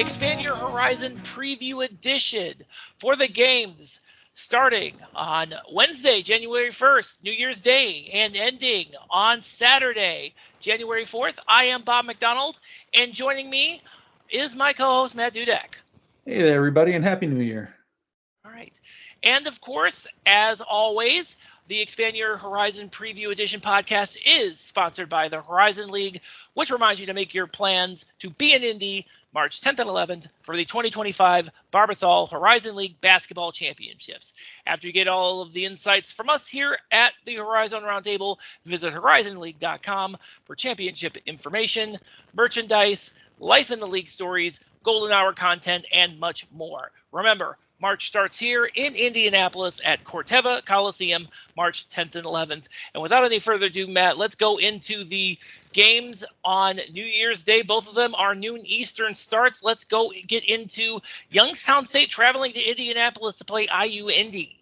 Expand Your Horizon Preview Edition for the games starting on Wednesday, January 1st, New Year's Day, and ending on Saturday, January 4th. I am Bob McDonald, and joining me is my co-host, Matt Dudek. Hey there, everybody, and Happy New Year. All right. And, of course, as always, the Expand Your Horizon Preview Edition podcast is sponsored by the Horizon League, which reminds you to make your plans to be in Indy March 10th and 11th for the 2025 Barbasol Horizon League Basketball Championships. After you get all of the insights from us here at the Horizon Roundtable, visit horizonleague.com for championship information, merchandise, life in the league stories, golden hour content, and much more. Remember, March starts here in Indianapolis at Corteva Coliseum, March 10th and 11th. And without any further ado, Matt, let's go into the games on New Year's Day. Both of them are noon Eastern starts. Let's go get into Youngstown State traveling to Indianapolis to play IU Indy.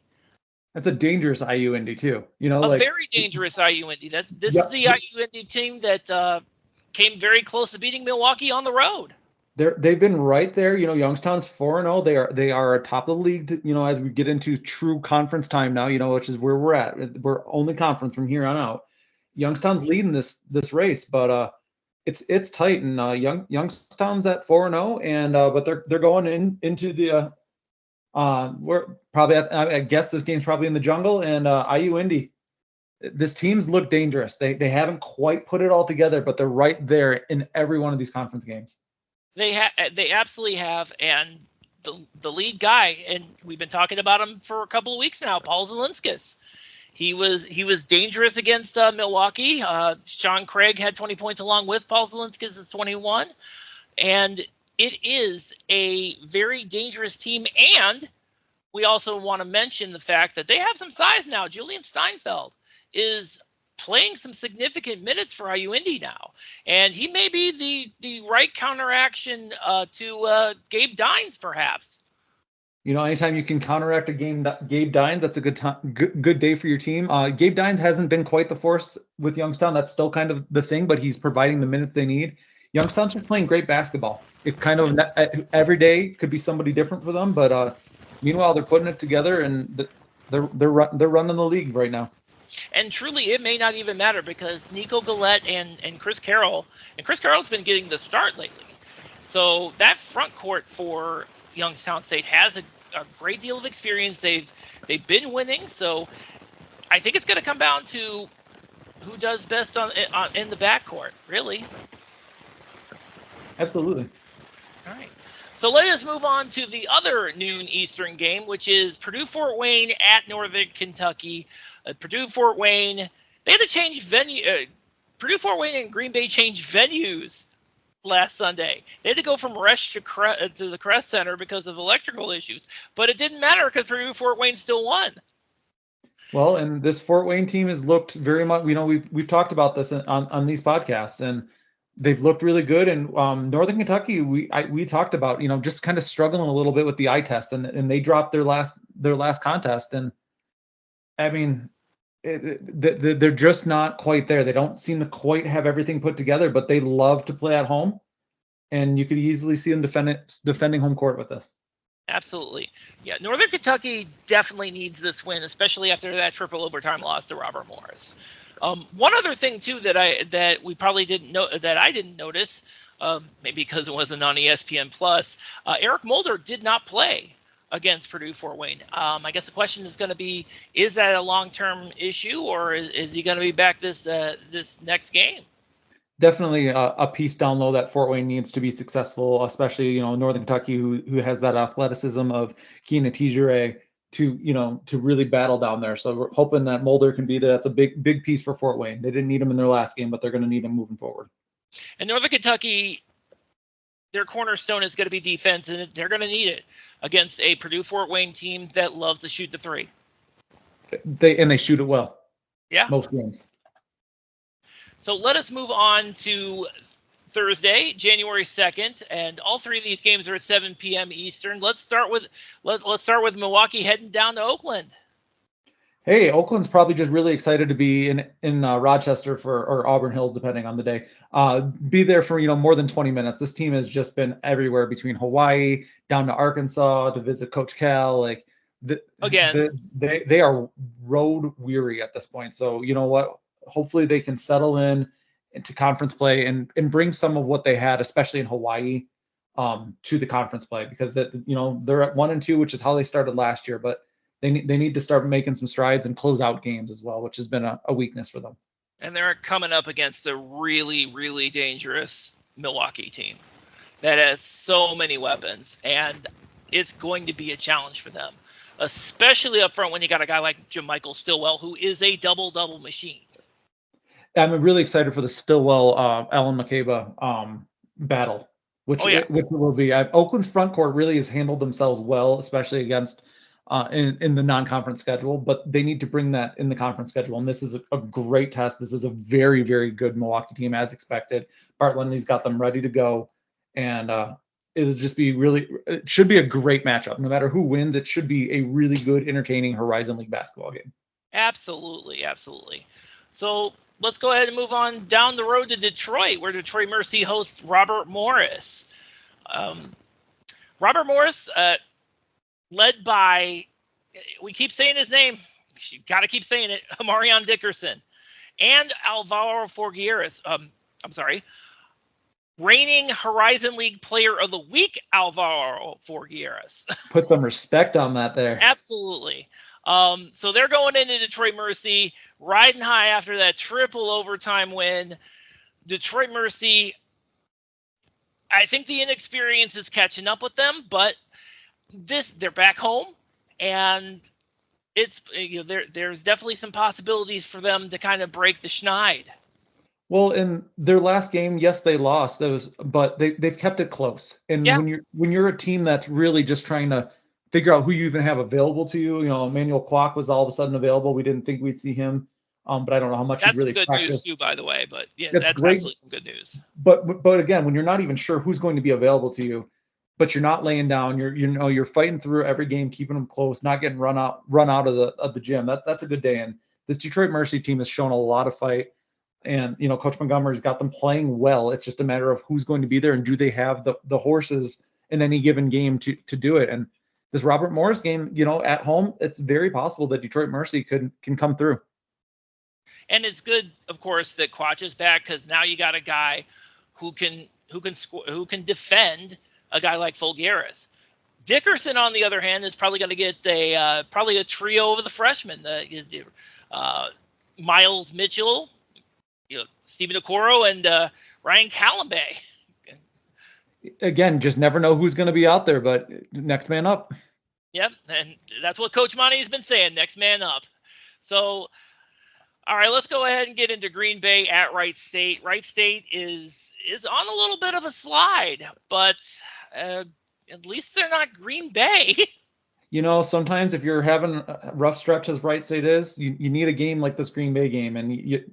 That's a dangerous IU Indy, too. Very dangerous IU Indy. This is the IU Indy team that came very close to beating Milwaukee on the road. They've been right there. Youngstown's 4-0. They are atop of the league, as we get into true conference time now, which is where we're at. We're only conference from here on out. Youngstown's leading this race, but it's tight, and Youngstown's at 4-0, and but they're going into the we're probably I guess this game's probably in the jungle, and IU Indy. This team's look dangerous. They haven't quite put it all together, but they're right there in every one of these conference games. They absolutely have, and the lead guy, and we've been talking about him for a couple of weeks now, Paul Zielinskis. He was dangerous against Milwaukee. Sean Craig had 20 points along with Paul Zielinskis' 21, and it is a very dangerous team. And we also want to mention the fact that they have some size now. Julian Steinfeld is playing some significant minutes for IU Indy now, and he may be the right counteraction to Gabe Dines, perhaps. Anytime you can counteract a Gabe Dines, that's a good day for your team. Gabe Dines hasn't been quite the force with Youngstown. That's still kind of the thing, but he's providing the minutes they need. Youngstown's been playing great basketball. It's kind of every day could be somebody different for them, but meanwhile they're putting it together, and they're running the league right now. And truly, it may not even matter because Nico Gillette and Chris Carroll, and Chris Carroll's been getting the start lately. So that front court for Youngstown State has a great deal of experience. They've been winning, so I think it's going to come down to who does best in the backcourt, really. Absolutely. All right. So let us move on to the other noon Eastern game, which is Purdue-Fort Wayne at Northern Kentucky. Purdue-Fort Wayne, they had to change venue. Purdue-Fort Wayne and Green Bay changed venues last Sunday. They had to go from Resch to the Crest Center because of electrical issues. But it didn't matter because Purdue-Fort Wayne still won. Well, and this Fort Wayne team has looked very much, we've talked about this on these podcasts, and they've looked really good. And Northern Kentucky, we talked about, just kind of struggling a little bit with the eye test, and they dropped their last contest. And I mean, they're just not quite there. They don't seem to quite have everything put together, but they love to play at home, and you could easily see them defending home court with this. Absolutely. Yeah, Northern Kentucky definitely needs this win, especially after that triple overtime loss to Robert Morris. One other thing too that we probably didn't know, that I didn't notice, maybe because it wasn't on ESPN Plus, Eric Mulder did not play against Purdue-Fort Wayne. I guess the question is going to be, is that a long-term issue, or is he going to be back this next game? Definitely a piece down low that Fort Wayne needs to be successful, especially, Northern Kentucky, who has that athleticism of Keena Tijere to really battle down there. So we're hoping that Mulder can be there. That's a big piece for Fort Wayne. They didn't need him in their last game, but they're going to need him moving forward. And Northern Kentucky, their cornerstone is going to be defense, and they're going to need it against a Purdue-Fort Wayne team that loves to shoot the three. They shoot it well. Yeah. Most games. So let us move on to Thursday, January 2nd, and all three of these games are at 7 p.m. Eastern. Let's start with Milwaukee heading down to Oakland. Hey, Oakland's probably just really excited to be in Rochester or Auburn Hills, depending on the day. Be there for more than 20 minutes. This team has just been everywhere between Hawaii down to Arkansas to visit Coach Cal. Like Again, they are road weary at this point. So you know what? Hopefully they can settle into conference play and bring some of what they had, especially in Hawaii, to the conference play because they're at 1-2, which is how they started last year, but they need to start making some strides and close out games as well, which has been a weakness for them. and they're coming up against a really, really dangerous Milwaukee team that has so many weapons, and it's going to be a challenge for them, especially up front when you got a guy like JaMychal Stillwell, who is a double-double machine. I'm really excited for the Stillwell Allen McCabe battle, which will be. Oakland's front court really has handled themselves well, especially against in the non-conference schedule, but they need to bring that in the conference schedule. And this is a great test. This is a very, very good Milwaukee team as expected. Bart Lindley's got them ready to go. And it should be a great matchup. No matter who wins, it should be a really good, entertaining Horizon League basketball game. Absolutely, absolutely. So let's go ahead and move on down the road to Detroit, where Detroit Mercy hosts Robert Morris. Robert Morris, led by, we keep saying his name, you got to keep saying it, Amarion Dickerson, and Alvaro Forgueras. Reigning Horizon League Player of the Week, Alvaro Forgueras. Put some respect on that there. Absolutely. So they're going into Detroit Mercy, riding high after that triple overtime win. Detroit Mercy, I think the inexperience is catching up with them, but they're back home, and it's there's definitely some possibilities for them to kind of break the schneid. Well, in their last game, yes, they lost. But they've kept it close. And when you're a team that's really just trying to figure out who you even have available to you, Emmanuel Kwok was all of a sudden available. We didn't think we'd see him, but I don't know how much that's he really good practiced. News too, by the way. But yeah, that's absolutely some good news. But again, when you're not even sure who's going to be available to you, but you're not laying down, you're fighting through every game, keeping them close, not getting run out of the gym. That's a good day. And this Detroit Mercy team has shown a lot of fight. And Coach Montgomery's got them playing well. It's just a matter of who's going to be there and do they have the horses in any given game to do it. And this Robert Morris game, at home, it's very possible that Detroit Mercy can come through. And it's good, of course, that Quach is back, because now you got a guy who can defend a guy like Forgueras. Dickerson, on the other hand, is probably going to get probably a trio of the freshmen, Miles Mitchell, Stephen Okoro, and Ryan Callambay. Again, just never know who's going to be out there, but next man up. Yep, and that's what Coach Monty has been saying, next man up. So, all right, let's go ahead and get into Green Bay at Wright State. Wright State is on a little bit of a slide, but at least they're not Green Bay. Sometimes if you're having a rough stretch as Wright State is, you need a game like this Green Bay game, and you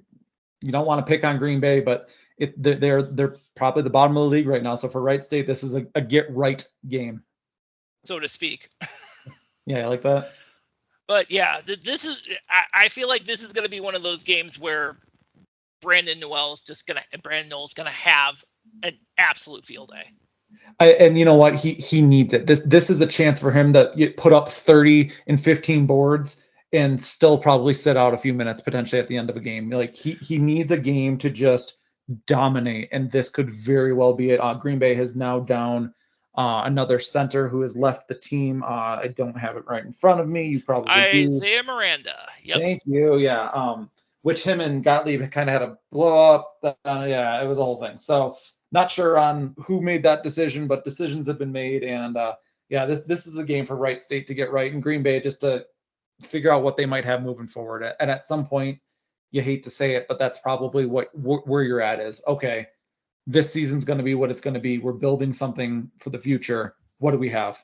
don't want to pick on Green Bay, but they're probably the bottom of the league right now. So for Wright State, this is a get right game, so to speak. Yeah, I like that. But yeah, I feel like this is going to be one of those games where Brandon Noel's gonna have an absolute field day. And you know what? He needs it. This is a chance for him to put up 30 and 15 boards and still probably sit out a few minutes potentially at the end of a game. Like he needs a game to just dominate, and this could very well be it. Green Bay has now down another center who has left the team. I don't have it right in front of me. You probably do. Isaiah Miranda. Yep. Thank you. Yeah. Which him and Gottlieb kind of had a blow up. Yeah, it was a whole thing. So not sure on who made that decision, but decisions have been made. And this is a game for Wright State to get right, and Green Bay just to figure out what they might have moving forward. And at some point, you hate to say it, but that's probably where you're at is, okay, this season's going to be what it's going to be. We're building something for the future. What do we have?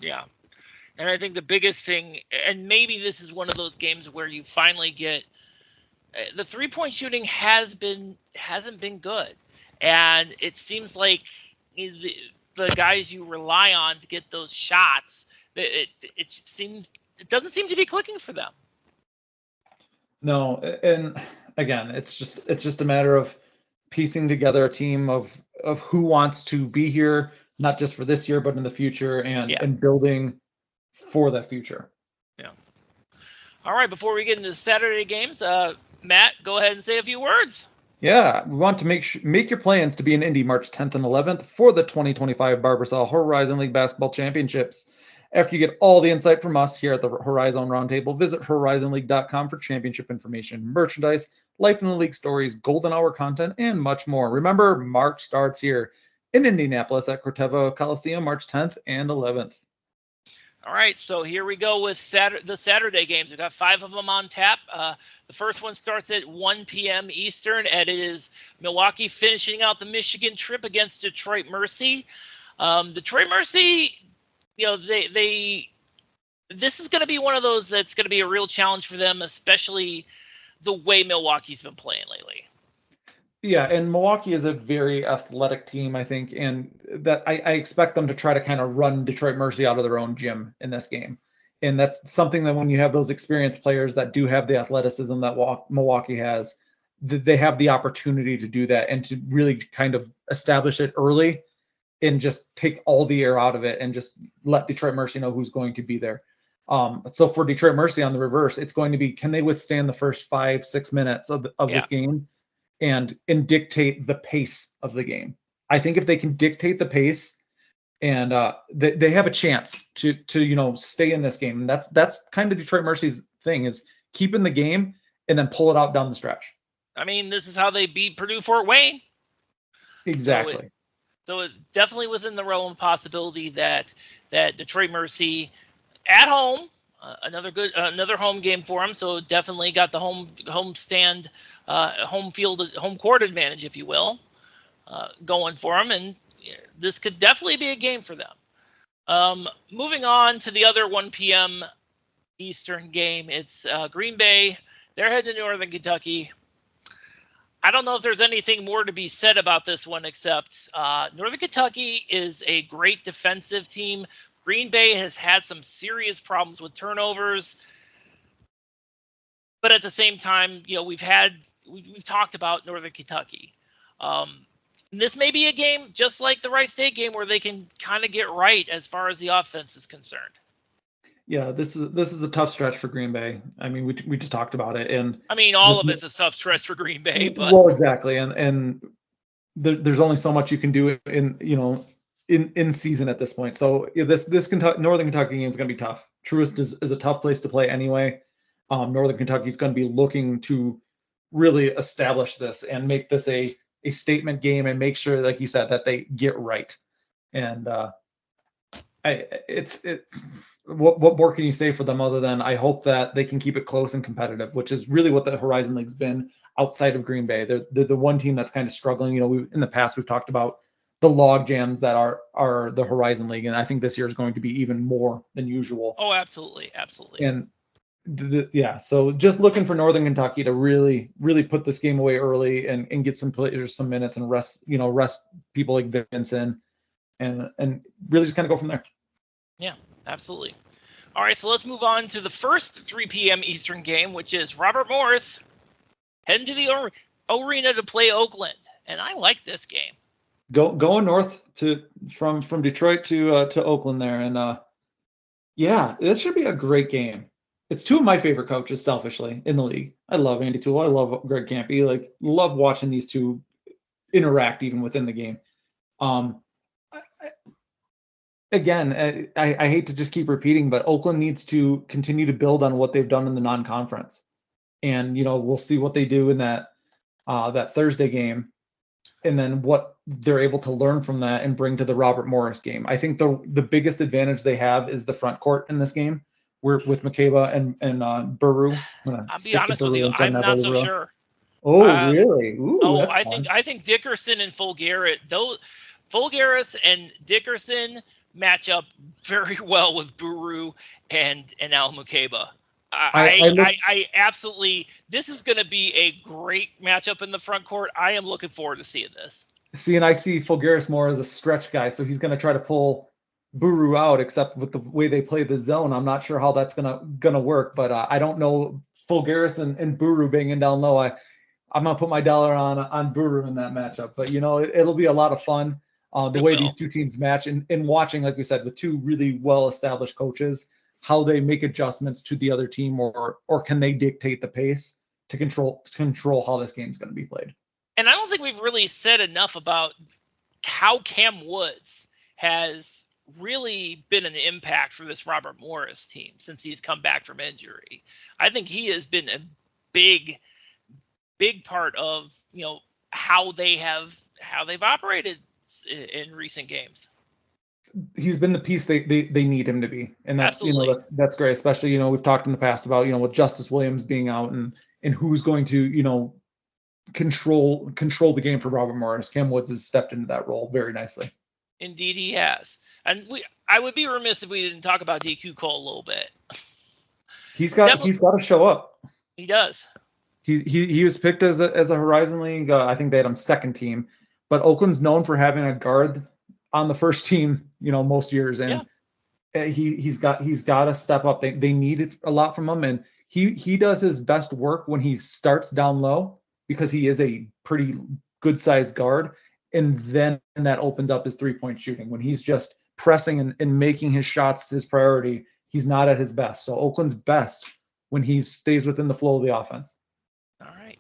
Yeah. And I think the biggest thing, and maybe this is one of those games where you finally get the 3-point shooting hasn't been good. And it seems like the guys you rely on to get those shots, it doesn't seem to be clicking for them. No, and again, it's just a matter of piecing together a team of who wants to be here, not just for this year, but in the future, and building for that future. Yeah. All right. Before we get into the Saturday games, Matt, go ahead and say a few words. Yeah, we want to make your plans to be in Indy March 10th and 11th for the 2025 Barbasol Horizon League Basketball Championships. After you get all the insight from us here at the Horizon Roundtable, visit horizonleague.com for championship information, merchandise, life in the league stories, golden hour content, and much more. Remember, March starts here in Indianapolis at Corteva Coliseum, March 10th and 11th. All right, so here we go with the Saturday games. We've got 5 of them on tap. The first one starts at 1 p.m. Eastern, and it is Milwaukee finishing out the Michigan trip against Detroit Mercy. Detroit Mercy, this is going to be one of those that's going to be a real challenge for them, especially the way Milwaukee's been playing lately. Yeah, and Milwaukee is a very athletic team, I think, and that I expect them to try to kind of run Detroit Mercy out of their own gym in this game. And that's something that when you have those experienced players that do have the athleticism that Milwaukee has, they have the opportunity to do that and to really kind of establish it early and just take all the air out of it and just let Detroit Mercy know who's going to be there. So for Detroit Mercy on the reverse, it's going to be, can they withstand the first 5-6 minutes of this game and dictate the pace of the game? I think if they can dictate the pace and they have a chance to stay in this game. And that's kind of Detroit Mercy's thing, is keeping the game and then pull it out down the stretch. I mean, this is how they beat Purdue Fort Wayne. Exactly. So it definitely was in the realm of possibility that Detroit Mercy at home, another home game for them. So definitely got the home court advantage, if you will, going for them. And this could definitely be a game for them. Moving on to the other 1 p.m. Eastern game, it's Green Bay. They're heading to Northern Kentucky. I don't know if there's anything more to be said about this one, except Northern Kentucky is a great defensive team. Green Bay has had some serious problems with turnovers. But at the same time, we've talked about Northern Kentucky. This may be a game just like the Wright State game where they can kind of get right as far as the offense is concerned. Yeah, this is a tough stretch for Green Bay. I mean, we just talked about it, and I mean, all of it's a tough stretch for Green Bay. But well, exactly, and there's only so much you can do in season at this point. So this Northern Kentucky game is going to be tough. Truist is a tough place to play anyway. Northern Kentucky is going to be looking to really establish this and make this a statement game and make sure, like you said, that they get right. And what more can you say for them other than I hope that they can keep it close and competitive, which is really what the Horizon League's been outside of Green Bay. They're the one team that's kind of struggling. In the past we've talked about the log jams that are the Horizon League, and I think this year is going to be even more than usual. Oh, absolutely. And so just looking for Northern Kentucky to really, really put this game away early and get some players some minutes and rest people like Vincent and really just kind of go from there. Yeah, absolutely. All right, so let's move on to the first 3 p.m. Eastern game, which is Robert Morris heading to the arena to play Oakland, and I like this game. Going north from Detroit to Oakland there, and this should be a great game. It's two of my favorite coaches, selfishly, in the league. I love Andy Toole. I love Greg Kampe. Love watching these two interact even within the game. Again, I hate to just keep repeating, but Oakland needs to continue to build on what they've done in the non-conference. And, we'll see what they do in that Thursday game, and then what they're able to learn from that and bring to the Robert Morris game. I think the biggest advantage they have is the front court in this game. We're with Makeba and Buru. I'll be honest with you, I'm not so sure. Oh, really? Ooh, I think Dickerson and Fulgaris, Fulgaris and Dickerson match up very well with Buru and Al Makeba. I absolutely, this is going to be a great matchup in the front court. I am looking forward to seeing this. See, and I see Fulgaris more as a stretch guy, so he's going to try to pull Buru out, except with the way they play the zone. I'm not sure how that's gonna work, but I don't know Fulgaris and Buru banging down low, I'm gonna put my dollar on Buru in that matchup. But it'll be a lot of fun. The way these two teams match and watching, like we said, with two really well-established coaches, how they make adjustments to the other team, or can they dictate the pace to control how this game's going to be played. And I don't think we've really said enough about how Cam Woods has really been an impact for this Robert Morris team since he's come back from injury. I think he has been a big part of how they've operated in recent games. He's been the piece they need him to be, and that's Absolutely. that's great. Especially we've talked in the past about with Justice Williams being out and who's going to control the game for Robert Morris. Cam Woods has stepped into that role very nicely. Indeed, he has. And I would be remiss if we didn't talk about DQ Cole a little bit. He's got to show up. He does. He was picked as a Horizon League. I think they had him second team, but Oakland's known for having a guard on the first team, most years, and he's got to step up. They needed a lot from him, and he does his best work when he starts down low because he is a pretty good sized guard, and then that opens up his 3-point shooting. When he's just pressing and making his shots his priority, he's not at his best. So Oakland's best when he stays within the flow of the offense. All right.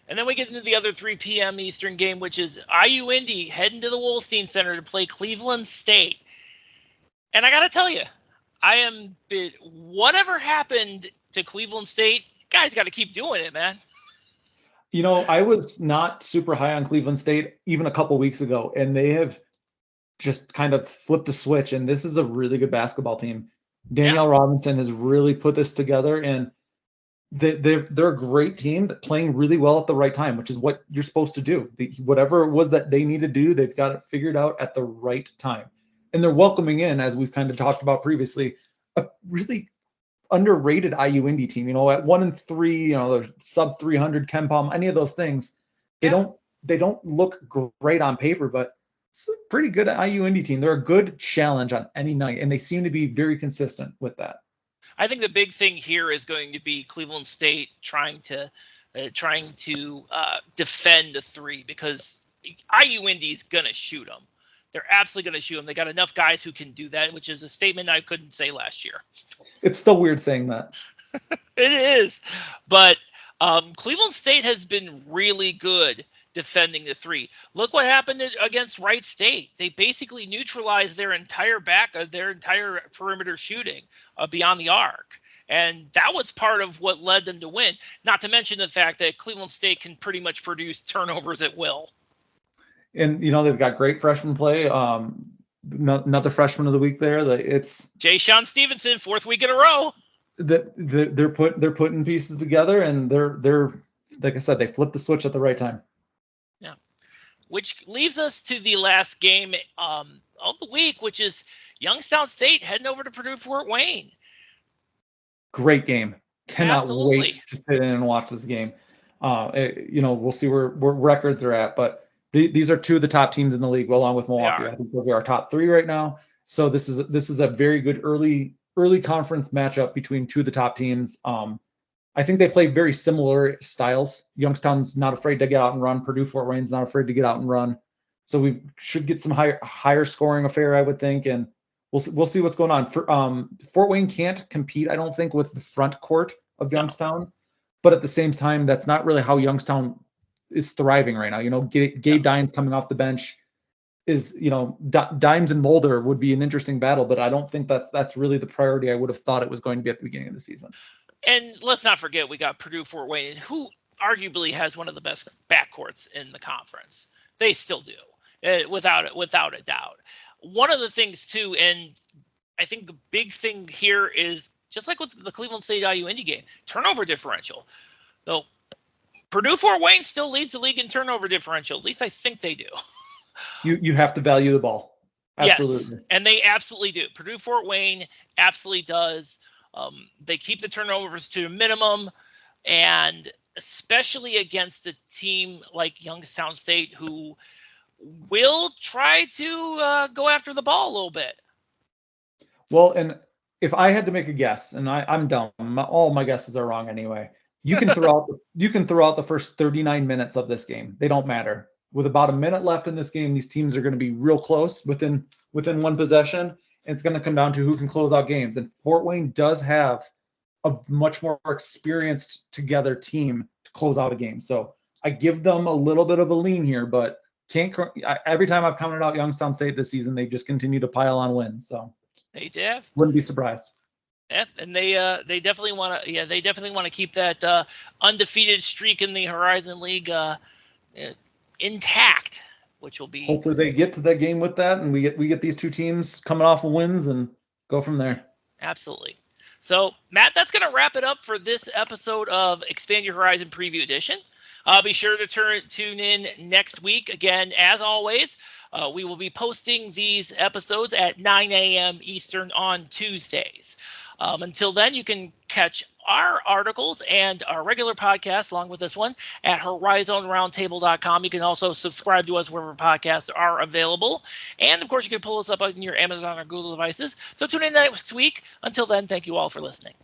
And then we get into the other 3 p.m. Eastern game, which is IU Indy heading to the Wolstein Center to play Cleveland State. And I got to tell you, whatever happened to Cleveland State, guys got to keep doing it, man. I was not super high on Cleveland State even a couple weeks ago, and they have just kind of flipped the switch, and this is a really good basketball team. Danielle Robinson has really put this together, and they're a great team that playing really well at the right time, which is what you're supposed to do. Whatever it was that they need to do, they've got it figured out at the right time. And they're welcoming in, as we've kind of talked about previously, a really underrated IU Indy team. At 1-3, they're sub 300 KenPom, any of those things. They don't look great on paper, but it's a pretty good IU Indy team. They're a good challenge on any night, and they seem to be very consistent with that. I think the big thing here is going to be Cleveland State trying to defend the 3, because IU Indy's going to shoot them. They're absolutely going to shoot them. They got enough guys who can do that, which is a statement I couldn't say last year. It's still weird saying that. It is. But Cleveland State has been really good defending the 3. Look what happened against Wright State. They basically neutralized their entire perimeter shooting beyond the arc. And that was part of what led them to win, not to mention the fact that Cleveland State can pretty much produce turnovers at will. And, they've got great freshman play. Another freshman of the week there. It's Jay Sean Stevenson, 4th week in a row. They're putting pieces together, and they're like I said, they flipped the switch at the right time. Yeah. Which leaves us to the last game of the week, which is Youngstown State heading over to Purdue Fort Wayne. Great game. Cannot Absolutely. wait to sit in and watch this game. We'll see where records are at, but these are 2 of the top teams in the league, along with Milwaukee. I think they'll be our top 3 right now. So this is a very good early conference matchup between 2 of the top teams. I think they play very similar styles. Youngstown's not afraid to get out and run. Purdue Fort Wayne's not afraid to get out and run. So we should get some higher scoring affair, I would think, and we'll see what's going on. Fort Wayne can't compete, I don't think, with the front court of Youngstown, but at the same time, that's not really how Youngstown is thriving right now. Gabe Dines coming off the bench is, Dimes and Mulder would be an interesting battle, but I don't think that's really the priority I would have thought it was going to be at the beginning of the season. And let's not forget, we got Purdue Fort Wayne, who arguably has one of the best backcourts in the conference. They still do, without a doubt. One of the things too, and I think the big thing here is just like with the Cleveland State IU Indy game, turnover differential. So Purdue Fort Wayne still leads the league in turnover differential. At least I think they do. You have to value the ball. Absolutely. Yes, and they absolutely do. Purdue Fort Wayne absolutely does. They keep the turnovers to a minimum, and especially against a team like Youngstown State, who will try to go after the ball a little bit. Well, and if I had to make a guess, and I'm dumb, all my guesses are wrong anyway. You can throw out the first 39 minutes of this game. They don't matter. With about a minute left in this game, these teams are going to be real close within one possession. And it's going to come down to who can close out games. And Fort Wayne does have a much more experienced together team to close out a game. So I give them a little bit of a lean here, but every time I've counted out Youngstown State this season, they just continue to pile on wins. So they did. Wouldn't be surprised. Yeah, and they definitely want to keep that undefeated streak in the Horizon League intact, which will be hopefully they get to that game with that, and we get these two teams coming off of wins and go from there. Absolutely. So Matt, that's going to wrap it up for this episode of Expand Your Horizon Preview Edition. Be sure to tune in next week. Again, as always, we will be posting these episodes at 9 a.m. Eastern on Tuesdays. Until then, you can catch our articles and our regular podcast, along with this one, at horizonroundtable.com. You can also subscribe to us wherever podcasts are available. And, of course, you can pull us up on your Amazon or Google devices. So tune in next week. Until then, thank you all for listening.